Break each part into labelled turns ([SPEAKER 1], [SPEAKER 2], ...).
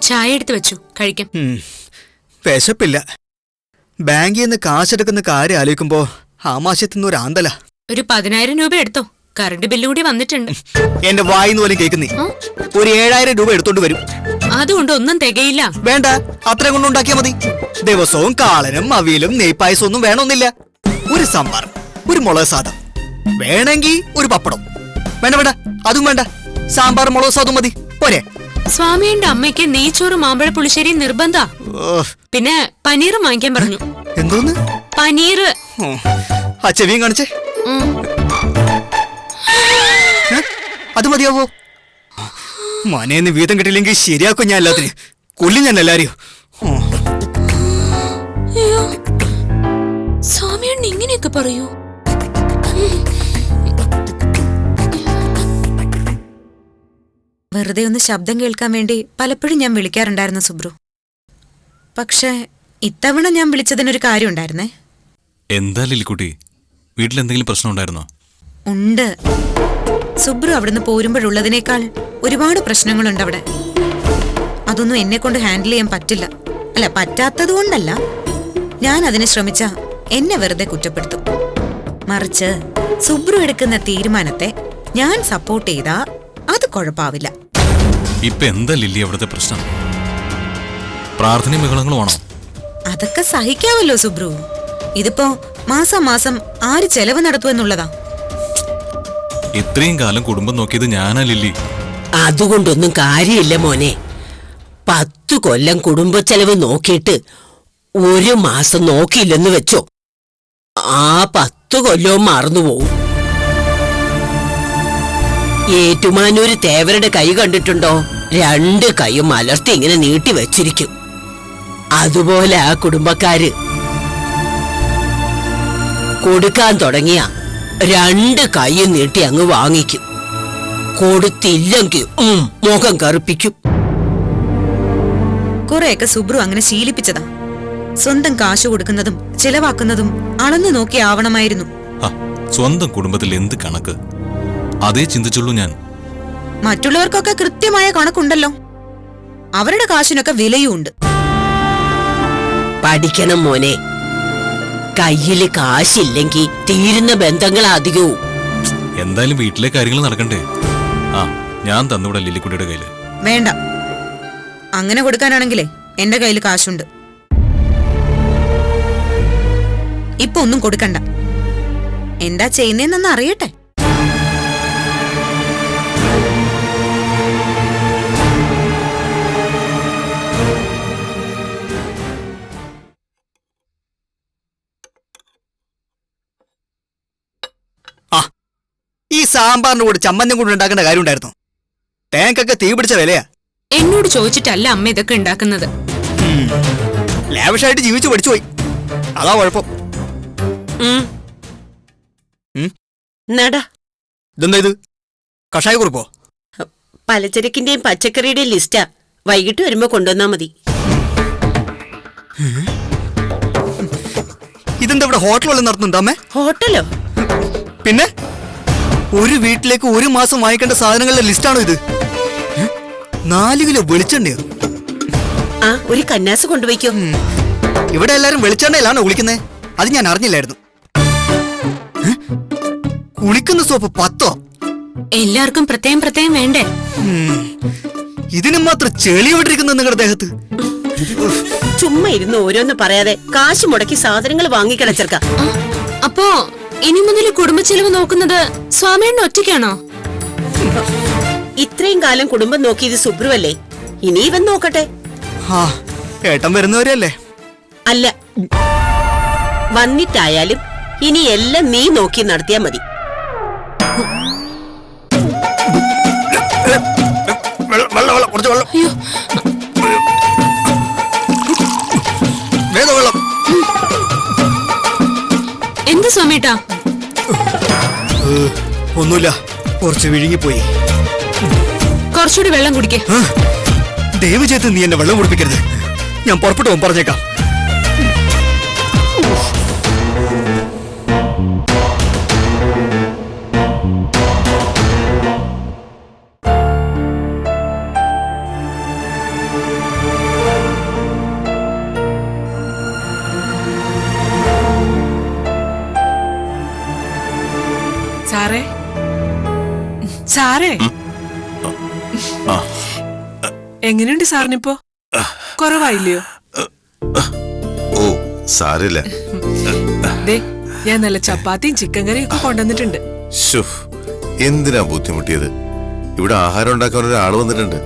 [SPEAKER 1] ചായ എടുത്ത് വെച്ചു, കഴിക്കാം.
[SPEAKER 2] വിശപ്പില്ല. ബാങ്കിൽ നിന്ന് കാശെടുക്കുന്ന കാര്യം ആലോചിക്കുമ്പോ ആമാശത്തുനിന്ന് ഒരു ആന്തല.
[SPEAKER 1] ഒരു 10,000 രൂപ എടുത്തോ, കറണ്ട് ബില്ല് കൂടി വന്നിട്ടുണ്ട്.
[SPEAKER 2] എന്റെ വായിന്ന് പോലും കേൾക്കുന്നേ. ഒരു 7,000 രൂപ എടുത്തോണ്ട് വരും.
[SPEAKER 1] അതുകൊണ്ട് ഒന്നും തികയില്ല.
[SPEAKER 2] വേണ്ട, അത്രയും കൊണ്ടുണ്ടാക്കിയാ മതി. ദിവസവും കാളനും അവിയലും നെയ്പായസം ഒന്നും വേണമെന്നില്ല. ഒരു സാമ്പാർ, ഒരു മുളക് സാദം, വേണമെങ്കിൽ ഒരു പപ്പടം. വേണ്ട വേണ്ട, അതും വേണ്ട. സാമ്പാർ മുളക് സാദം മതി, പോരെ?
[SPEAKER 1] സ്വാമിയുടെ അമ്മയ്ക്ക് നെയ്ച്ചോറ് മാമ്പഴ പുളിശ്ശേരി നിർബന്ധ. പിന്നെ പനീറും വാങ്ങിക്കാൻ പറഞ്ഞു.
[SPEAKER 2] എന്തോന്ന്?
[SPEAKER 1] പനീർ.
[SPEAKER 2] ആ ചെവിയും കാണിച്ചേ. അത് മതിയാവോ? മനേന്ന് വീതം കിട്ടില്ലെങ്കിൽ ശരിയാക്കും ഞാൻ എല്ലാത്തിനും. കൊല്ലും ഞാൻ എല്ലാരെയും.
[SPEAKER 1] സ്വാമിയണ്ണ ഇങ്ങനെയൊക്കെ പറയൂ?
[SPEAKER 3] വെറുതെ ഒന്ന് ശബ്ദം കേൾക്കാൻ വേണ്ടി പലപ്പോഴും ഞാൻ വിളിക്കാറുണ്ടായിരുന്നു സുബ്രു. പക്ഷേ ഇത്തവണ ഞാൻ വിളിച്ചതിനൊരു കാര്യം ഉണ്ടായിരുന്നേ.
[SPEAKER 4] എന്താ ലില്ലിക്കുട്ടി, വീട്ടിലെന്തെങ്കിലും പ്രശ്നം ഉണ്ടായിരുന്നോ?
[SPEAKER 3] ഉണ്ട്. സുബ്രു അവിടുന്ന് പോരുമ്പോഴുള്ളതിനേക്കാൾ ഒരുപാട് പ്രശ്നങ്ങളുണ്ട് അവിടെ. അതൊന്നും എന്നെ കൊണ്ട് ഹാൻഡിൽ ചെയ്യാൻ പറ്റില്ല. അല്ല, പറ്റാത്തത് കൊണ്ടല്ല, ഞാൻ അതിന് ശ്രമിച്ച എന്നെ വെറുതെ കുറ്റപ്പെടുത്തും. മറിച്ച് സുബ്രു എടുക്കുന്ന തീരുമാനത്തെ ഞാൻ സപ്പോർട്ട് ചെയ്താ അത് കുഴപ്പാവില്ല.
[SPEAKER 4] ഇപ്പൊ എന്താ ലില്ലി അവിടുത്തെ പ്രശ്നം? പ്രാർത്ഥനയും ബഹളങ്ങളുമാണോ?
[SPEAKER 3] അതൊക്കെ സഹിക്കാവല്ലോ സുബ്രു. ഇതിപ്പോ മാസം മാസം ആര് ചെലവ് നടത്തുമെന്നുള്ളതാ.
[SPEAKER 4] ഇത്രയും കാലം കുടുംബം നോക്കിയത് ഞാനാ ലില്ലി.
[SPEAKER 5] അതുകൊണ്ടൊന്നും കാര്യമില്ല മോനെ. 10 കൊല്ലം കുടുംബ ചെലവ് നോക്കിയിട്ട് 1 മാസം നോക്കിയില്ലെന്ന് വെച്ചോ, ആ 10 കൊല്ലവും മറന്നുപോകും. ഏറ്റുമാനൂര് തേവരുടെ കൈ കണ്ടിട്ടുണ്ടോ? 2 കൈയും മലർത്തി ഇങ്ങനെ നീട്ടി വെച്ചിരിക്കും. അതുപോലെ ആ കുടുംബക്കാര് കൊടുക്കാൻ തുടങ്ങിയ 2 കൈയും നീട്ടി അങ്ങ് വാങ്ങിക്കും. കൊടുത്തില്ലെങ്കിൽ മുഖം കറുപ്പിക്കും.
[SPEAKER 3] കുറെയൊക്കെ സുബ്രു അങ്ങനെ ശീലിപ്പിച്ചതാ. സ്വന്തം കാശ് കൊടുക്കുന്നതും ചെലവാക്കുന്നതും അളന്നു നോക്കി ആവണമായിരുന്നു.
[SPEAKER 4] സ്വന്തം കുടുംബത്തിൽ എന്ത് കണക്ക്? അതേ ചിന്തിച്ചുള്ളൂ ഞാൻ.
[SPEAKER 3] മറ്റുള്ളവർക്കൊക്കെ കൃത്യമായ കണക്കുണ്ടല്ലോ. അവരുടെ കാശിനൊക്കെ വിലയുണ്ട്.
[SPEAKER 5] പഠിക്കണം മോനെ. കയ്യില് കാശില്ലെങ്കിൽ തീരുന്ന ബന്ധങ്ങൾ അധികവും.
[SPEAKER 4] എന്തായാലും വീട്ടിലെ കാര്യങ്ങൾ നടക്കണ്ടേ? ഞാൻ തന്നുവിടെ ലില്ലിക്കുട്ടിയുടെ കയ്യില്.
[SPEAKER 3] വേണ്ട, അങ്ങനെ കൊടുക്കാനാണെങ്കിലേ എന്റെ കയ്യിൽ കാശുണ്ട്. ഇപ്പൊ ഒന്നും കൊടുക്കണ്ട. എന്താ ചെയ്യുന്നേന്നൊന്ന് അറിയട്ടെ.
[SPEAKER 2] ഈ സാമ്പാറിന്റെ കൂടെ ചമ്മന്തിയും കൂടെ ഉണ്ടാക്കേണ്ട കാര്യം ഉണ്ടായിരുന്നു. തേങ്ങക്കൊക്കെ തീ പിടിച്ച വിലയാ.
[SPEAKER 1] എന്നോട് ചോദിച്ചിട്ടല്ല അമ്മ ഇതൊക്കെ ഉണ്ടാക്കുന്നത്.
[SPEAKER 2] ലാവിഷായിട്ട് ജീവിച്ചു പഠിച്ചുപോയി, അതാ കുഴപ്പം. ഇതെന്താ ഇത്? കഷായ കുറിപ്പോ?
[SPEAKER 5] പലചരക്കിന്റെയും പച്ചക്കറിയുടെയും ലിസ്റ്റാ. വൈകിട്ട് വരുമ്പോ കൊണ്ടുവന്നാ മതി.
[SPEAKER 2] ഇതെന്താ ഇവിടെ ഹോട്ടലുകളിൽ നടത്തുന്നുണ്ടോ അമ്മേ?
[SPEAKER 5] ഹോട്ടലോ?
[SPEAKER 2] പിന്നെ ഒരു വീട്ടിലേക്ക് 1 മാസം വാങ്ങിക്കേണ്ട സാധനങ്ങളുടെ ലിസ്റ്റാണോ ഇത്? 4 കിലോ വെളിച്ചെണ്ണയോ?
[SPEAKER 5] ഒരു കന്നാസ് കൊണ്ടുപോയിക്കോ.
[SPEAKER 2] ഇവിടെ എല്ലാരും വെളിച്ചെണ്ണയിലാണോ കുളിക്കുന്നേ? അത് ഞാൻ അറിഞ്ഞില്ലായിരുന്നു. കുളിക്കുന്ന സോപ്പ് 10?
[SPEAKER 1] എല്ലാവർക്കും പ്രത്യേകം പ്രത്യേകം വേണ്ടേ?
[SPEAKER 2] ഇതിന് മാത്രം ചെളി വിട്ടിരിക്കുന്ന നിങ്ങളുടെ ദേഹത്ത്.
[SPEAKER 5] ചുമ്മാ ഇരുന്ന് ഓരോന്ന് പറയാതെ കാശ് മുടക്കി സാധനങ്ങൾ വാങ്ങിക്കിടച്ചേർക്ക.
[SPEAKER 1] അപ്പോ ഇനി മുതൽ കുടുംബച്ചെലവ് നോക്കുന്നത് സ്വാമിയണ്ണ ഒറ്റയ്ക്കാണോ?
[SPEAKER 5] ഇത്രയും കാലം കുടുംബം നോക്കിയത് സുബ്രുവല്ലേ, ഇനി ഇവൻ നോക്കട്ടെ.
[SPEAKER 2] ഏട്ടൻ വരുന്നവരല്ലേ?
[SPEAKER 5] അല്ല, വന്നിട്ടായാലും ഇനി എല്ലാം നീ നോക്കി നടത്തിയാ മതി.
[SPEAKER 2] കുറച്ച് വെള്ളം. വെള്ളം.
[SPEAKER 1] എന്ത് സ്വാമിയേട്ടാ?
[SPEAKER 2] ഒന്നുമില്ല, കുറച്ച് വിഴുങ്ങിപ്പോയി.
[SPEAKER 1] കുറച്ചുകൂടി വെള്ളം കുടിക്കേ.
[SPEAKER 2] ദയവ് ചെയ്ത് നീ എന്നെ വെള്ളം കുടിപ്പിക്കരുത്. ഞാൻ പുറപ്പെട്ടു പോകാൻ പറഞ്ഞേക്കാം.
[SPEAKER 6] സാറേ സാറേ എങ്ങനെയുണ്ട് സാറിനിപ്പോ? കുറവായില്ലയോ?
[SPEAKER 7] ഓ സാരില്ല.
[SPEAKER 6] ദേ ഞാൻ നല്ല ചപ്പാത്തിയും ചിക്കൻ കറിയും ഒക്കെ കൊണ്ടുവന്നിട്ടുണ്ട്.
[SPEAKER 7] ശോ, എന്തിനാ ബുദ്ധിമുട്ടിയത്? ഇവിടെ ആഹാരം ഉണ്ടാക്കാൻ ഒരാൾ വന്നിട്ടുണ്ട്.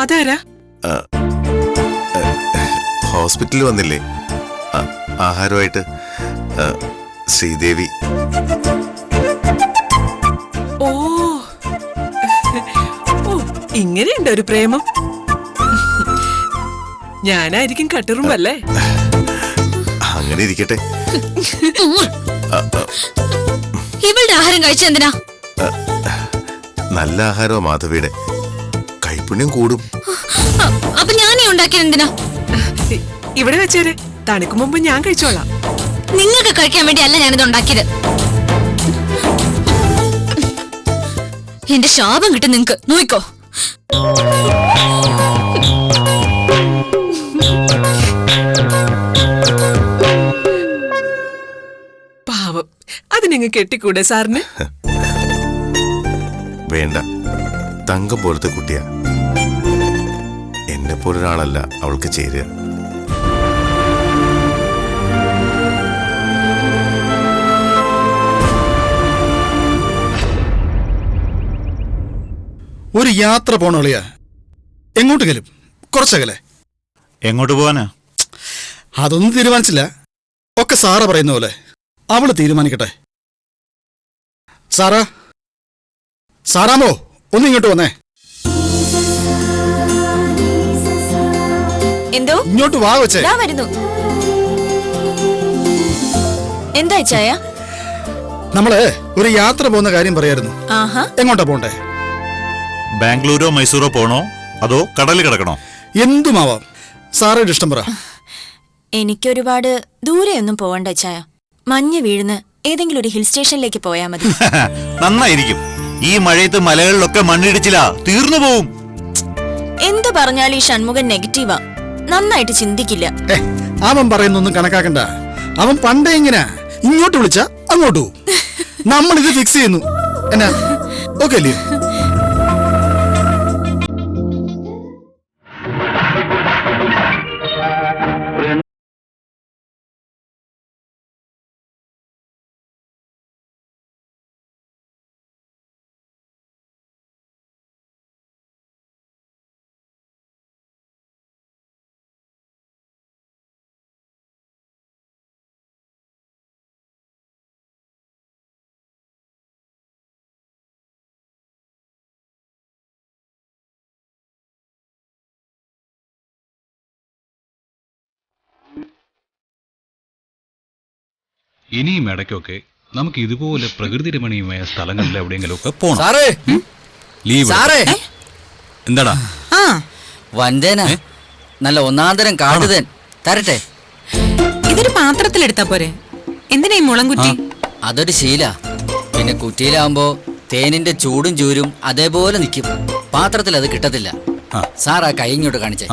[SPEAKER 6] അതാരാ?
[SPEAKER 7] ഹോസ്പിറ്റലിൽ വന്നില്ലേ ആഹാരമായിട്ട്? ശ്രീദേവി.
[SPEAKER 6] ഓ ഓ ഇങ്ങനെയുണ്ട് ഒരു പ്രേമം. ഞാനായിരിക്കും കട്ടുറുമ്പല്ലേ?
[SPEAKER 7] അങ്ങനെ ഇരിക്കട്ടെ.
[SPEAKER 1] ഇവളുടെ ആഹാരം കഴിച്ചെന്തിനാ?
[SPEAKER 7] നല്ല ആഹാരമോ മാധവിയുടെ. കൈപുണ്യം കൂടും.
[SPEAKER 1] അപ്പൊ ഞാനീ ഉണ്ടാക്കിയത് എന്തിനാ?
[SPEAKER 6] ഇവിടെ വെച്ചേരെ, തണുക്കും മുമ്പ് ഞാൻ കഴിച്ചോളാം.
[SPEAKER 1] നിങ്ങൾക്ക് കഴിക്കാൻ വേണ്ടി അല്ല ഞാനിത് ഉണ്ടാക്കിയത്. എന്റെ ശാപം കിട്ടും നിങ്ങക്ക്, നോയിക്കോ.
[SPEAKER 6] പാവം, അത് നിങ്ങൾ കെട്ടിക്കൂടെ സാറിന്?
[SPEAKER 7] വേണ്ട, തങ്കം പോലത്തെ കുട്ടിയാ. എന്നെ പോലൊരാളല്ല അവൾക്ക് ചേരുക.
[SPEAKER 8] ഒരു യാത്ര പോണോളിയാ. എങ്ങോട്ടെങ്കിലും കുറച്ചകലെ.
[SPEAKER 9] എങ്ങോട്ട് പോവാനാ?
[SPEAKER 8] അതൊന്നും തീരുമാനിച്ചില്ല. ഒക്കെ സാറ പറയുന്ന പോലെ അവള് തീരുമാനിക്കട്ടെ. സാറാ, സാറാമോ ഒന്ന് ഇങ്ങോട്ട് വന്നേ.
[SPEAKER 1] എന്തോ
[SPEAKER 8] ഇങ്ങോട്ട് വാ വെച്ചേ.
[SPEAKER 1] വരുന്നു. എന്താ ചായ?
[SPEAKER 8] നമ്മള് ഒരു യാത്ര പോകുന്ന കാര്യം പറയായിരുന്നു. എങ്ങോട്ടാ പോണ്ടേ?
[SPEAKER 9] ബാംഗ്ലൂരോ മൈസൂരോ പോണോ അതോ കടലിൽ കിടക്കണോ?
[SPEAKER 8] എന്തുമാവാം, സാറയുടെ ഇഷ്ടം പറ.
[SPEAKER 10] എനിക്കൊരുപാട് ദൂരെയൊന്നും പോവണ്ട ചായ. മഞ്ഞ് വീഴുന്ന ഏതെങ്കിലും ഒരു ഹിൽ സ്റ്റേഷനിലേക്ക് പോയാ മതി.
[SPEAKER 9] നന്നായിരിക്കും. ഈ മഴയത്ത് മലകളിലൊക്കെ മണ്ണിടിച്ചില്ല, തീർന്നു പോവും.
[SPEAKER 10] എന്ത് പറഞ്ഞാലും ഈ ഷൺമുഖൻ നെഗറ്റീവാ, നന്നായിട്ട് ചിന്തിക്കില്ല.
[SPEAKER 8] അവൻ പറയുന്നൊന്നും കണക്കാക്കണ്ട. അവൻ പണ്ടേ ഇങ്ങനെ ഇങ്ങോട്ട് വിളിച്ച അങ്ങോട്ട് പോവും. നമ്മളിത് ഫിക്സ് ചെയ്യുന്നു. എന്നാ ഓക്കെ അല്ലേ?
[SPEAKER 4] ഇനിയും ഇടയ്ക്കൊക്കെ നമുക്ക് ഇതുപോലെ പ്രകൃതി രമണീയമായ സ്ഥലങ്ങളിൽ എവിടെയെങ്കിലും ഒക്കെ പോണം. ലീവ് എന്താടാ?
[SPEAKER 2] വഞ്ചന നല്ല ഒന്നാന്തരം കാട്ടുതേൻ തരട്ടെ.
[SPEAKER 3] ഇതൊരു പാത്രത്തിലെടുത്താ പോരെ? എന്തിനാ ഈ മുളംകുറ്റി?
[SPEAKER 2] അതൊരു ശീല. പിന്നെ കുറ്റിയിലാവുമ്പോ തേനിന്റെ ചൂടും ചൂരും അതേപോലെ നിൽക്കും. പാത്രത്തിൽ അത് കിട്ടത്തില്ല. സാർ ആ കൈ ഇങ്ങോട്ട് കാണിച്ചേ.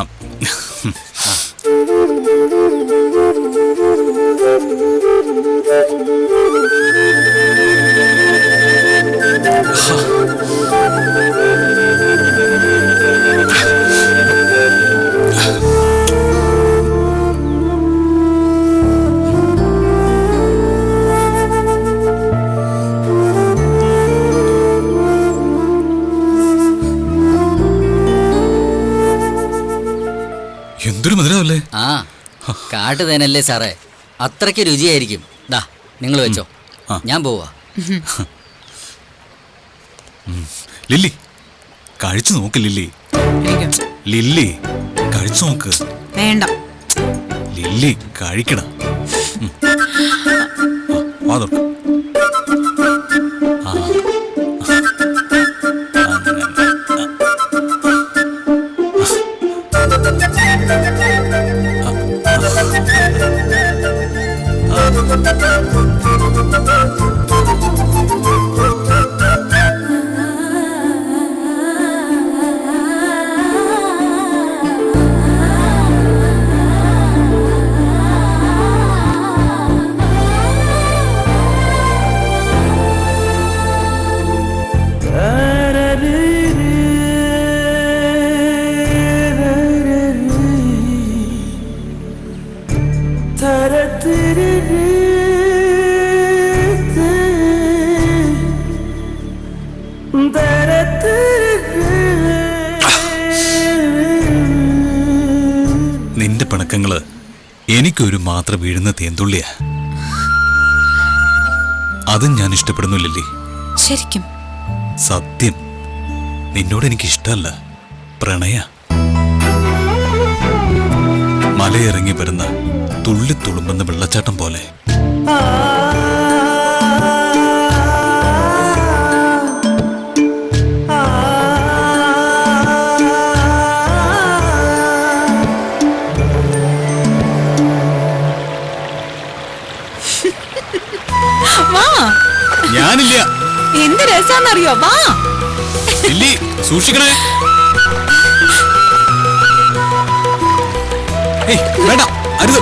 [SPEAKER 4] എന്തൊരു മധുരമല്ലേ?
[SPEAKER 2] ആ കാട്ടുതേനല്ലേ സാറേ, അത്രയ്ക്ക് രുചിയായിരിക്കും. ദാ നിങ്ങൾ വെച്ചോ, ഞാൻ പോവാ.
[SPEAKER 4] ലില്ലി കഴിച്ചു നോക്ക്. ലില്ലി ലില്ലി കഴിച്ചു നോക്ക്.
[SPEAKER 3] വേണ്ട.
[SPEAKER 4] ലില്ലി കഴിക്കണം. അതൊക്കെ നിന്റെ പിണക്കങ്ങള് എനിക്കൊരു മാത്രം വീഴുന്ന തേന്തുള്ളിയാ. അതും ഞാൻ ഇഷ്ടപ്പെടുന്നില്ലല്ലേ?
[SPEAKER 3] ശരിക്കും
[SPEAKER 4] സത്യം, നിന്നോട് എനിക്ക് ഇഷ്ടമല്ല, പ്രണയ. മലയിറങ്ങി വരുന്ന തുള്ളി തുളുമ്പുന്ന വെള്ളച്ചാട്ടം പോലെ. ഞാനില്ല.
[SPEAKER 3] എന്ത് രസാന്നറിയോ? വാ.
[SPEAKER 4] ലില്ലി, സൂക്ഷിക്കണേ. വേണ്ട, അരുത്.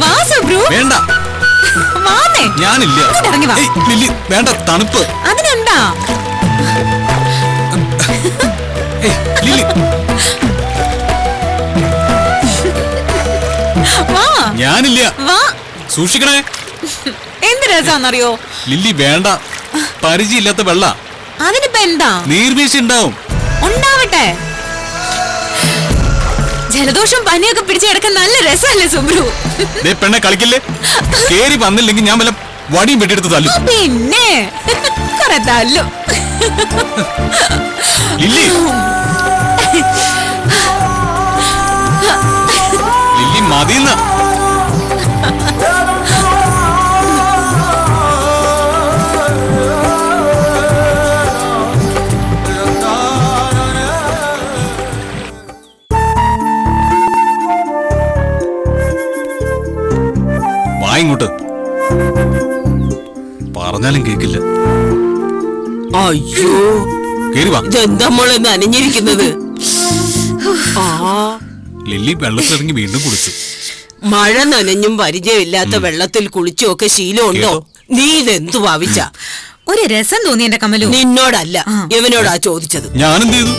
[SPEAKER 3] വാ സുബ്രു.
[SPEAKER 4] വേണ്ട,
[SPEAKER 3] വാന്നേ.
[SPEAKER 4] ഞാനില്ല.
[SPEAKER 3] ഇറങ്ങി വാ.
[SPEAKER 4] ലില്ലി, വേണ്ട, തണുപ്പ്.
[SPEAKER 3] അതിനെന്താ?
[SPEAKER 4] ലില്ലി,
[SPEAKER 3] വാ.
[SPEAKER 4] ഞാനില്ല.
[SPEAKER 3] വാ.
[SPEAKER 4] സൂക്ഷിക്കണേ.
[SPEAKER 3] എന്ത് രസാന്നറിയോ?
[SPEAKER 4] ലില്ലി, വേണ്ട, പരിചയമില്ലാത്ത വെള്ള.
[SPEAKER 3] അതിനിപ്പോ എന്താ?
[SPEAKER 4] നീർവീഴ്ച ഉണ്ടാവും.
[SPEAKER 3] ഉണ്ടാവട്ടെ. ജലദോഷം പനിയൊക്കെ പിടിച്ചെടുക്കാൻ നല്ല രസമല്ലേ സുബ്രു?
[SPEAKER 4] പെണ്ണെ കളിക്കില്ലേ? കേറി വന്നില്ലെങ്കിൽ ഞാൻ വല്ല വടിയും വെട്ടിയെടുത്ത് തല്ലും.
[SPEAKER 3] പിന്നെ കൊറേ തല്ലും.
[SPEAKER 4] ലില്ലി, ലില്ലി മതിയെന്ന. ഇങ്ങോട്ട് പറഞ്ഞാലും കേക്കില്ല.
[SPEAKER 5] അയ്യോ,
[SPEAKER 4] കേറി വാ.
[SPEAKER 5] ഇതെന്താ മോളെ നനഞ്ഞിരിക്കുന്നത്?
[SPEAKER 4] ലില്ലി വെള്ളത്തിലിറങ്ങി വീണ്ടും കുളിച്ചു.
[SPEAKER 5] മഴ നനഞ്ഞും പരിചയമില്ലാത്ത വെള്ളത്തിൽ കുളിച്ചുമൊക്കെ ശീലമുണ്ടോ? നീ ഇതെന്തു ഭാവിച്ച?
[SPEAKER 3] ഒരു രസം തോന്നി എന്റെ കമലു.
[SPEAKER 5] നിന്നോടല്ല, ഇവനോടാ ചോദിച്ചത്.
[SPEAKER 4] ഞാനെന്ത് ചെയ്തു?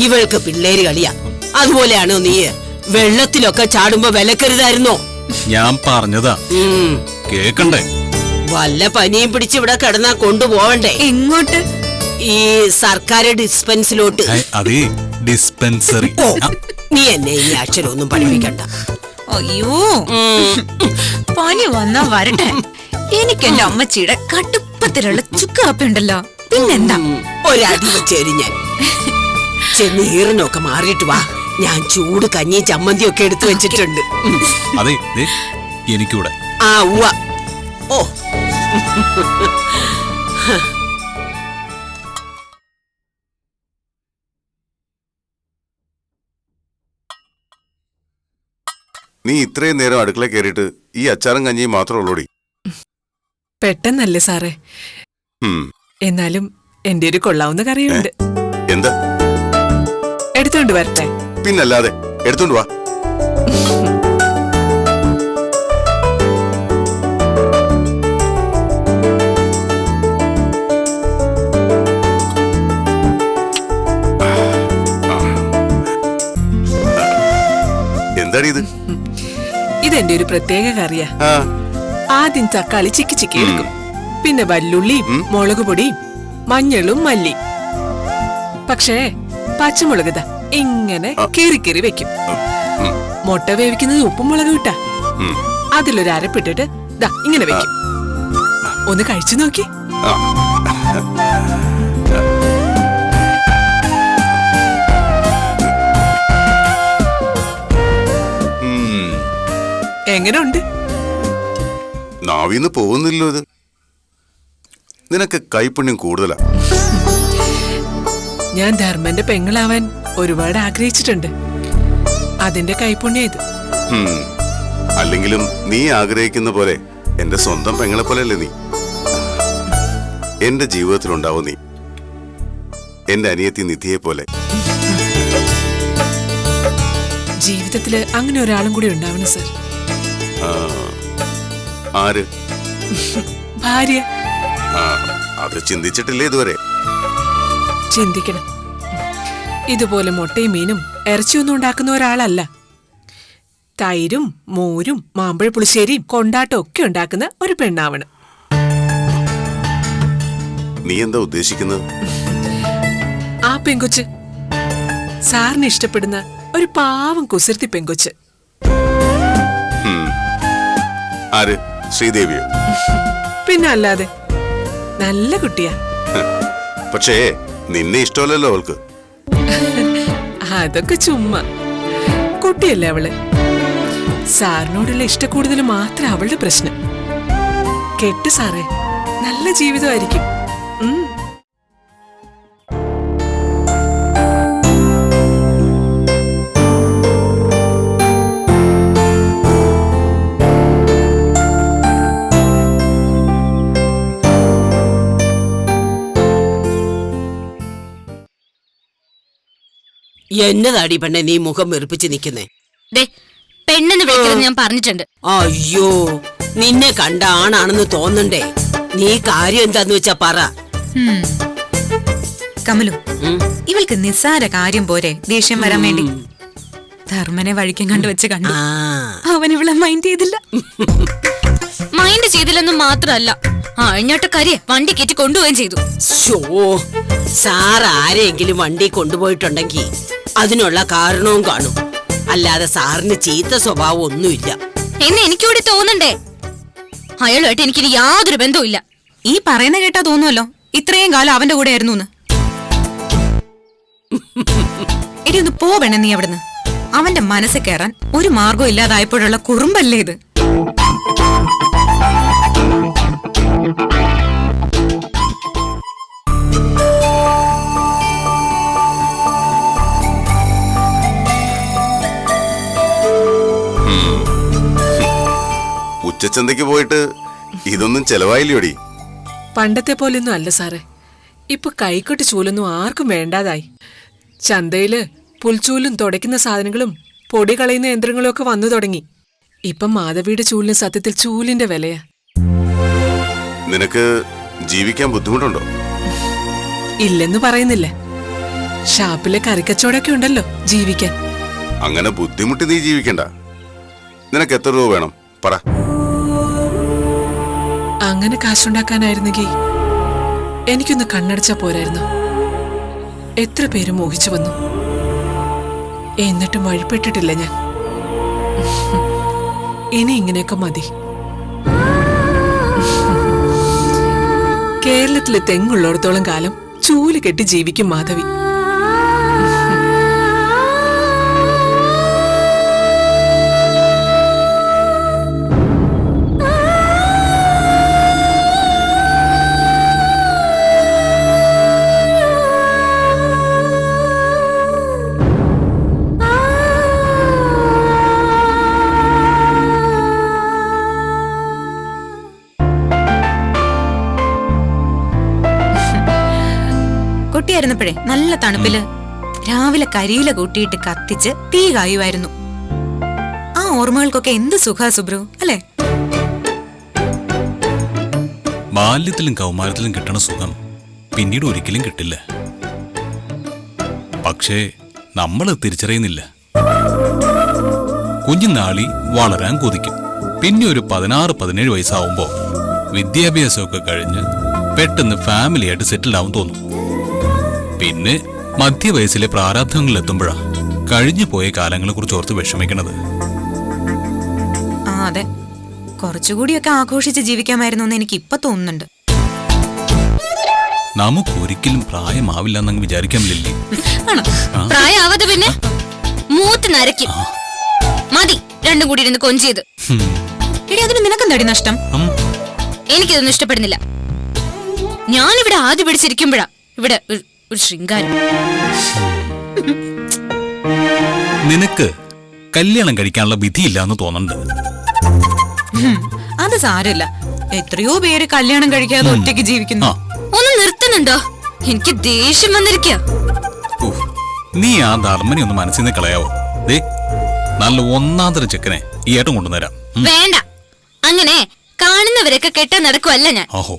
[SPEAKER 5] ഇവൾക്ക് പിള്ളേര് കളിയാ. അതുപോലെയാണോ നീ? വെള്ളത്തിലൊക്കെ ചാടുമ്പോ വിലക്കരുതായിരുന്നോ?
[SPEAKER 4] ഞാൻ പറഞ്ഞതാ, കേക്കണ്ടേ?
[SPEAKER 5] വല്ല പനിയും പിടിച്ച് ഇവിടെ കിടന്നാ കൊണ്ടുപോവണ്ടേ?
[SPEAKER 3] എങ്ങോട്ട്?
[SPEAKER 5] ഈ സർക്കാർ ഡിസ്പെൻസിലോട്ട്.
[SPEAKER 4] അതേ, ഡിസ്പെൻസറി.
[SPEAKER 5] നീ എന്നെ ഈ അക്ഷരമൊന്നും പഠിപ്പിക്കണ്ട.
[SPEAKER 3] അയ്യോ, പനി വന്നാ വരട്ടെ. എനിക്ക് എന്റെ അമ്മച്ചിയുടെ കടുപ്പത്തിലുള്ള ചുക്ക് കാപ്പി ഉണ്ടല്ലോ, പിന്നെന്താ?
[SPEAKER 5] ഒരടി വെച്ചേരി ഞാൻ. ചെന്നീറിനൊക്കെ മാറിയിട്ട് വാ. ഞാൻ ചൂട് കഞ്ഞി ചമ്മന്തിയൊക്കെ എടുത്തു വെച്ചിട്ടുണ്ട്.
[SPEAKER 4] അതെ, എനിക്കൂടെ.
[SPEAKER 5] ആ ഉവ്വ. ഓ,
[SPEAKER 7] നീ ഇത്രയും നേരം അടുക്കള കയറിയിട്ട് ഈ അച്ചാറും കഞ്ഞിയും മാത്രമേ ഉള്ളൂടി.
[SPEAKER 6] പെട്ടെന്നല്ലേ സാറേ? എന്നാലും എന്റെ ഒരു കൊള്ളാവുന്ന കറിയുണ്ട്.
[SPEAKER 7] എന്താ?
[SPEAKER 6] എടുത്തോണ്ട് വരട്ടെ?
[SPEAKER 7] പിന്നല്ലാതെ, എടുത്തോണ്ട് വാ. എന്താടി ഇത്?
[SPEAKER 6] ഇതെന്റെ ഒരു പ്രത്യേക കറിയാ. ആദ്യം തക്കാളി ചിക്കി ചിക്കി എടുക്കും, പിന്നെ വല്ലുള്ളിയും മുളക് പൊടിയും മഞ്ഞളും മല്ലി. പക്ഷേ പച്ചമുളക് ഇങ്ങനെ കീറി കീറി വെക്കും. മുട്ട വേവിക്കുന്നത് ഉപ്പും മുളക് ഇട്ടാ അതിലൊരു അരപ്പിട്ടിട്ട് ദാ ഇങ്ങനെ വെക്കും. ഒന്ന് കഴിച്ചു നോക്കി. എങ്ങനെയുണ്ട്?
[SPEAKER 7] നാവിന്ന് പോകുന്നില്ലോ ഇത്. നിനക്ക് കൈപ്പുണ്യം കൂടുതലാ.
[SPEAKER 6] ഞാൻ ധർമ്മന്റെ പെങ്ങളാവാൻ ഒരുപാട് ആഗ്രഹിച്ചിട്ടുണ്ട്. അതിന്റെ കൈപ്പുണ്യം ഇത്.
[SPEAKER 7] അല്ലെങ്കിലും നീ ആഗ്രഹിക്കുന്ന പോലെ എന്റെ സ്വന്തം പെങ്ങളെ പോലെയല്ലേ നീ. എന്റെ ജീവിതത്തിലുണ്ടാവും നീ, എന്റെ അനിയത്തി നിധിയെ പോലെ.
[SPEAKER 6] ജീവിതത്തില് അങ്ങനെ ഒരാളും കൂടി ഉണ്ടാവണം സർ.
[SPEAKER 7] ആര്?
[SPEAKER 6] ഭാര്യ.
[SPEAKER 7] അത് ചിന്തിച്ചിട്ടില്ലേ ഇതുവരെ?
[SPEAKER 6] ചിന്തിക്കണം. ഇതുപോലെ മുട്ടയും മീനും ഇറച്ചിയൊന്നും ഉണ്ടാക്കുന്ന ഒരാളല്ല. തൈരും മോരും മാമ്പഴ പുളിശ്ശേരിയും കൊണ്ടാട്ടം ഒക്കെ ഉണ്ടാക്കുന്ന ഒരു പെണ്ണാവണം.
[SPEAKER 7] നീ എന്താ ഉദ്ദേശിക്കുന്നത്?
[SPEAKER 6] ആ പെങ്കൊച്ച് സാറിന് ഇഷ്ടപ്പെടുന്ന ഒരു പാവം കുസൃതി പെങ്കൊച്ച്.
[SPEAKER 7] ആര്? ശ്രീദേവിയോ?
[SPEAKER 6] പിന്നെ അല്ലാതെ നല്ല കുട്ടിയാ.
[SPEAKER 7] പക്ഷേ നിന്നെ ഇഷ്ടമല്ലല്ലോ അവൾക്ക്.
[SPEAKER 6] അതൊക്കെ ചുമ്മാ. കുട്ടിയല്ലേ അവള്. സാറിനോടുള്ള ഇഷ്ടക്കൂടുതൽ മാത്രം അവളുടെ പ്രശ്നം. കെട്ട് സാറേ, നല്ല ജീവിതമായിരിക്കും.
[SPEAKER 5] എന്നതാടി പെണ്ണെ നീ മുഖം വെറുപ്പിച്ച് നിക്കുന്നേ?
[SPEAKER 1] പെണ്ണെന്ന് വിളിക്കുന്നത് ഞാൻ പറഞ്ഞിട്ടുണ്ട്.
[SPEAKER 5] അയ്യോ, നിന്നെ കണ്ട ആണാണെന്ന് തോന്നണ്ടേ? നീ കാര്യം എന്താന്ന് വെച്ചാ പറ.
[SPEAKER 3] കമലു, ഇവൾക്ക് നിസ്സാര കാര്യം പോരെ ദേഷ്യം വരാൻ വേണ്ടി. ധർമ്മനെ വഴിക്കും കണ്ടുവച്ച് കണ്ടു, അവൻ ഇവളെ മൈൻഡ് ചെയ്തില്ല.
[SPEAKER 1] മൈൻഡ് ചെയ്തില്ലെന്ന് മാത്രല്ല, അഴിഞ്ഞോട്ടക്കാരിയെ വണ്ടി കയറ്റി കൊണ്ടുപോവുകയും ചെയ്തു.
[SPEAKER 5] സാർ ആരെങ്കിലും വണ്ടി കൊണ്ടുപോയിട്ടുണ്ടെങ്കിൽ അതിനുള്ള കാരണവും കാണും. അല്ലാതെ സാറിന് ചീത്ത സ്വഭാവം ഒന്നുമില്ല
[SPEAKER 1] എന്ന് എനിക്കൂടി തോന്നണ്ടേ? അയാളുമായിട്ട് എനിക്കിനി യാതൊരു ബന്ധവുമില്ല.
[SPEAKER 3] ഈ പറയുന്ന കേട്ടാ തോന്നുമല്ലോ ഇത്രയും കാലം അവന്റെ കൂടെ ആയിരുന്നു. എടി ഒന്ന് പോവണേ നീ അവിടുന്ന്. അവന്റെ മനസ്സിൽ കയറാൻ ഒരു മാർഗവും ഇല്ലാതായപ്പോഴുള്ള കുറുമ്പല്ലേ ഇത്?
[SPEAKER 7] ഉച്ചച്ചന്തയ്ക്ക് പോയിട്ട് ഇതൊന്നും ചെലവായില്ലോടി.
[SPEAKER 6] പണ്ടത്തെ പോലൊന്നും അല്ല സാറേ. ഇപ്പൊ കൈക്കൊട്ട് ചൂലൊന്നും ആർക്കും വേണ്ടാതായി. ചന്തയില് പുൽച്ചൂലും തുടയ്ക്കുന്ന സാധനങ്ങളും പൊടി കളയുന്ന യന്ത്രങ്ങളും ഒക്കെ വന്നു തുടങ്ങി. ഇപ്പം മാധവിയുടെ ചൂലിന് സത്യത്തിൽ ചൂലിന്റെ വിലയാ.
[SPEAKER 7] നിനക്ക് ജീവിക്കാൻ ബുദ്ധിമുട്ടുണ്ടോ?
[SPEAKER 6] ഇല്ലെന്ന് പറയുന്നില്ല. ഷാപ്പിലെ കറിക്കച്ചവടമൊക്കെ ഉണ്ടല്ലോ ജീവിക്കാൻ.
[SPEAKER 7] അങ്ങനെ ബുദ്ധിമുട്ടി നീ ജീവിക്കണ്ട. നിനക്ക് എത്ര രൂപ വേണം പറ.
[SPEAKER 6] അങ്ങനെ കാശുണ്ടാക്കാനായിരുന്നെങ്കിൽ എനിക്കൊന്ന് കണ്ണടച്ചാ പോരായിരുന്നു. എത്ര പേര് മോഹിച്ചു വന്നു, എന്നിട്ടും വഴിപ്പെട്ടിട്ടില്ല ഞാൻ. ഇനി ഇങ്ങനെയൊക്കെ മതി. കേരളത്തിലെ തെങ്ങുള്ളിടത്തോളം കാലം ചൂല് കെട്ടി ജീവിക്കും മാധവി.
[SPEAKER 3] കുട്ടിയായിരുന്നപ്പോഴേ നല്ല തണുപ്പില് രാവിലെ കരിയില കൂട്ടിയിട്ട് കത്തിച്ച് തീ കായുമായിരുന്നു. ആ ഓർമ്മകൾക്കൊക്കെ എന്ത് സുഖാ സുബ്രു, അല്ലേ?
[SPEAKER 4] ബാല്യത്തിലും കൗമാരത്തിലും കിട്ടണ സുഖം പിന്നീട് ഒരിക്കലും കിട്ടില്ല. പക്ഷേ നമ്മൾ തിരിച്ചറിയുന്നില്ല. കുഞ്ഞുനാളി വളരാൻ കൊതിക്കും. പിന്നെ ഒരു 16-17 വയസ്സാവുമ്പോ വിദ്യാഭ്യാസമൊക്കെ കഴിഞ്ഞ് പെട്ടെന്ന് ഫാമിലിയായിട്ട് സെറ്റിൽഡ് ആവും തോന്നും. പിന്നെ മധ്യവയസ്സിലെ പ്രാരാബ്ധങ്ങളിലെത്തുമ്പോഴാ കഴിഞ്ഞു പോയ കാലങ്ങളെ കുറിച്ച് ഓർത്ത് വിഷമിക്കണത്.
[SPEAKER 3] അതെ, കുറച്ചുകൂടിയൊക്കെ ആഘോഷിച്ച് ജീവിക്കാമായിരുന്നു എന്ന് എനിക്ക് ഇപ്പൊ തോന്നുന്നുണ്ട്.
[SPEAKER 4] നമുക്കൊരിക്കലും പ്രായമാവില്ല എന്നങ്ങ് വിചാരിക്കാൻ ലില്ലി.
[SPEAKER 1] പ്രായമാവാതെ പിന്നെ മൂത്ത് നരയ്ക്കും. മതി രണ്ടും കൂടി ഇരുന്ന് കൊഞ്ചിയത്.
[SPEAKER 3] എടി, അതിന് നിനക്കെന്താടി നഷ്ടം?
[SPEAKER 1] എനിക്കിതൊന്നും ഇഷ്ടപ്പെടുന്നില്ല. ഞാനിവിടെ ആദ്യം പിടിച്ചിരിക്കുമ്പോഴാ ഇവിടെ ഒരു ശൃംഗാരം.
[SPEAKER 4] നിനക്ക് കല്യാണം കഴിക്കാനുള്ള വിധിയില്ല എന്ന് തോന്നുന്നുണ്ട്.
[SPEAKER 3] അത് സാരമില്ല, എത്രയോ പേര് കല്യാണം കഴിക്കാതെ ഒറ്റയ്ക്ക് ജീവിക്കുന്നു.
[SPEAKER 1] ഒന്ന് നിർത്തുന്നുണ്ടോ? എനിക്ക് ദേഷ്യം വന്നിരിക്കുക.
[SPEAKER 4] നീ ആ ധർമ്മനെ ഒന്ന് മനസ്സിൽ നിന്ന് കളയാവോ? നല്ല ഒന്നാന്തര ചെക്കനെ ഈ ഏട്ടം കൊണ്ടുവന്നരാം.
[SPEAKER 1] വേണ്ട, അങ്ങനെ കാണുന്നവരൊക്കെ കെട്ടാൻ നടക്കുവല്ല ഞാൻ.
[SPEAKER 4] ഓഹോ